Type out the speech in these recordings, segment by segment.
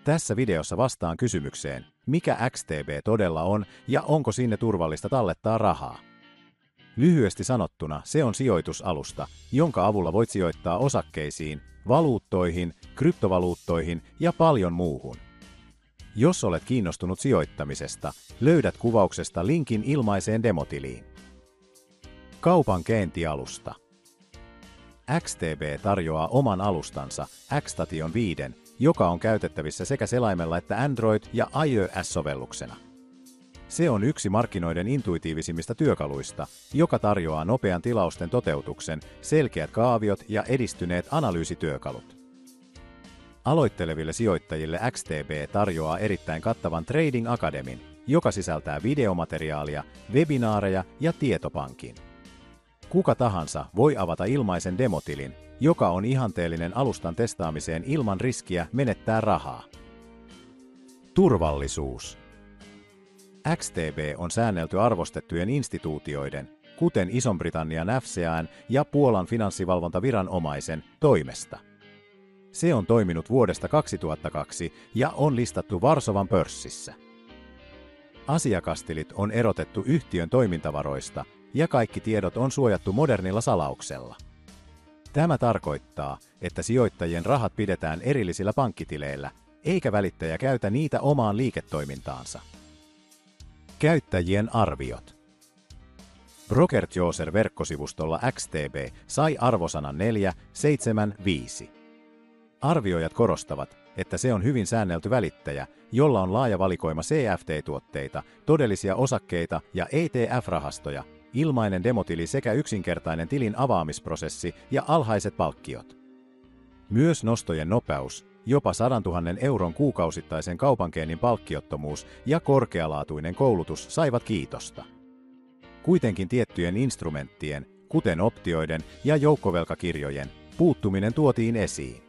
Tässä videossa vastaan kysymykseen, mikä XTB todella on ja onko sinne turvallista tallettaa rahaa. Lyhyesti sanottuna se on sijoitusalusta, jonka avulla voit sijoittaa osakkeisiin, valuuttoihin, kryptovaluuttoihin ja paljon muuhun. Jos olet kiinnostunut sijoittamisesta, löydät kuvauksesta linkin ilmaiseen demotiliin. Kaupankäyntialusta. XTB tarjoaa oman alustansa, Xstation 5, joka on käytettävissä sekä selaimella että Android- ja iOS-sovelluksena. Se on yksi markkinoiden intuitiivisimmista työkaluista, joka tarjoaa nopean tilausten toteutuksen, selkeät kaaviot ja edistyneet analyysityökalut. Aloitteleville sijoittajille XTB tarjoaa erittäin kattavan Trading Academyn, joka sisältää videomateriaalia, webinaareja ja tietopankin. Kuka tahansa voi avata ilmaisen demotilin, joka on ihanteellinen alustan testaamiseen ilman riskiä menettää rahaa. Turvallisuus. XTB on säännelty arvostettujen instituutioiden, kuten Ison-Britannian FCA:n ja Puolan finanssivalvontaviranomaisen, toimesta. Se on toiminut vuodesta 2002 ja on listattu Varsovan pörssissä. Asiakastilit on erotettu yhtiön toimintavaroista ja kaikki tiedot on suojattu modernilla salauksella. Tämä tarkoittaa, että sijoittajien rahat pidetään erillisillä pankkitileillä, eikä välittäjä käytä niitä omaan liiketoimintaansa. Käyttäjien arviot. BrokerJoser-verkkosivustolla XTB sai arvosanan 4,75. Arvioijat korostavat, että se on hyvin säännelty välittäjä, jolla on laaja valikoima CFD-tuotteita, todellisia osakkeita ja ETF-rahastoja, ilmainen demotili sekä yksinkertainen tilin avaamisprosessi ja alhaiset palkkiot. Myös nostojen nopeus, jopa 100 000 euron kuukausittaisen kaupankäynnin palkkiottomuus ja korkealaatuinen koulutus saivat kiitosta. Kuitenkin tiettyjen instrumenttien, kuten optioiden ja joukkovelkakirjojen, puuttuminen tuotiin esiin.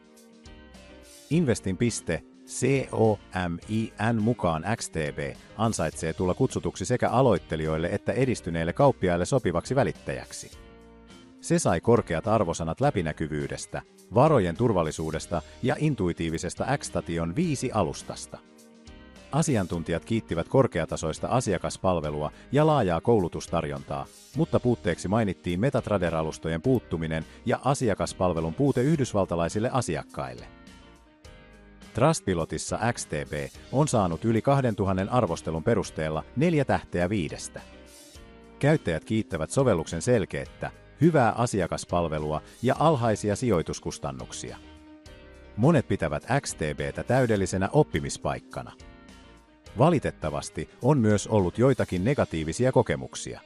Investin.comin mukaan XTB ansaitsee tulla kutsutuksi sekä aloittelijoille että edistyneille kauppiaille sopivaksi välittäjäksi. Se sai korkeat arvosanat läpinäkyvyydestä, varojen turvallisuudesta ja intuitiivisesta Xstation 5 alustasta. Asiantuntijat kiittivät korkeatasoista asiakaspalvelua ja laajaa koulutustarjontaa, mutta puutteeksi mainittiin MetaTrader-alustojen puuttuminen ja asiakaspalvelun puute yhdysvaltalaisille asiakkaille. Trustpilotissa XTB on saanut yli 2000 arvostelun perusteella 4 tähteä 5. Käyttäjät kiittävät sovelluksen selkeyttä, hyvää asiakaspalvelua ja alhaisia sijoituskustannuksia. Monet pitävät XTBtä täydellisenä oppimispaikkana. Valitettavasti on myös ollut joitakin negatiivisia kokemuksia.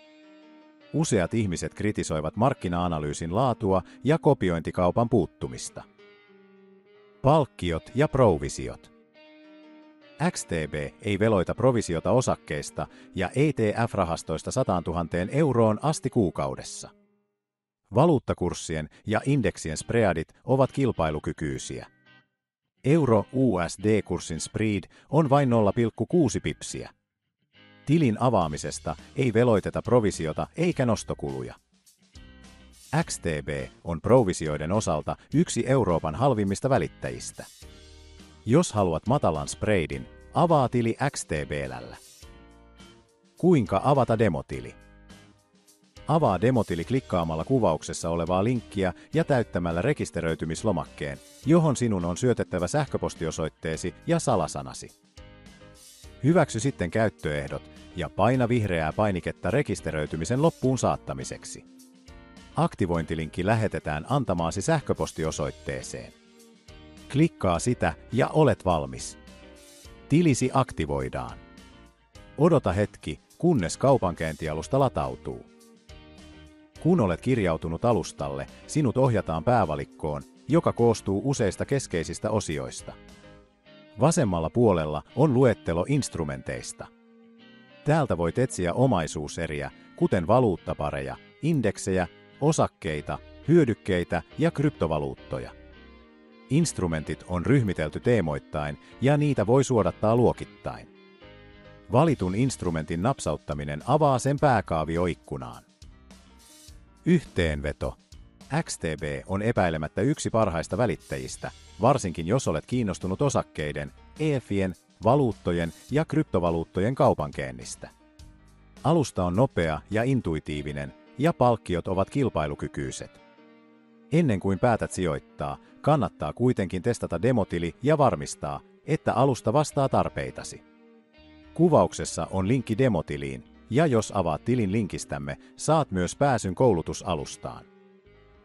Useat ihmiset kritisoivat markkina-analyysin laatua ja kopiointikaupan puuttumista. Palkkiot ja provisiot. XTB ei veloita provisiota osakkeista ja ETF-rahastoista 100 000 euroon asti kuukaudessa. Valuuttakurssien ja indeksien spreadit ovat kilpailukykyisiä. Euro-USD-kurssin spread on vain 0,6 pipsiä. Tilin avaamisesta ei veloiteta provisiota eikä nostokuluja. XTB on provisioiden osalta yksi Euroopan halvimmista välittäjistä. Jos haluat matalan spreadin, avaa tili XTB:llä. Kuinka avata demotili? Avaa demotili klikkaamalla kuvauksessa olevaa linkkiä ja täyttämällä rekisteröitymislomakkeen, johon sinun on syötettävä sähköpostiosoitteesi ja salasanasi. Hyväksy sitten käyttöehdot ja paina vihreää painiketta rekisteröitymisen loppuun saattamiseksi. Aktivointilinkki lähetetään antamaasi sähköpostiosoitteeseen. Klikkaa sitä ja olet valmis. Tilisi aktivoidaan. Odota hetki, kunnes kaupankäyntialusta latautuu. Kun olet kirjautunut alustalle, sinut ohjataan päävalikkoon, joka koostuu useista keskeisistä osioista. Vasemmalla puolella on luettelo instrumenteista. Täältä voit etsiä omaisuuseriä, kuten valuuttapareja, indeksejä, osakkeita, hyödykkeitä ja kryptovaluuttoja. Instrumentit on ryhmitelty teemoittain ja niitä voi suodattaa luokittain. Valitun instrumentin napsauttaminen avaa sen pääkaavioikkunaan. Yhteenveto. XTB on epäilemättä yksi parhaista välittäjistä, varsinkin jos olet kiinnostunut osakkeiden, EFien, valuuttojen ja kryptovaluuttojen kaupankäynnistä. Alusta on nopea ja intuitiivinen, ja palkkiot ovat kilpailukykyiset. Ennen kuin päätät sijoittaa, kannattaa kuitenkin testata demotili ja varmistaa, että alusta vastaa tarpeitasi. Kuvauksessa on linkki demotiliin, ja jos avaat tilin linkistämme, saat myös pääsyn koulutusalustaan.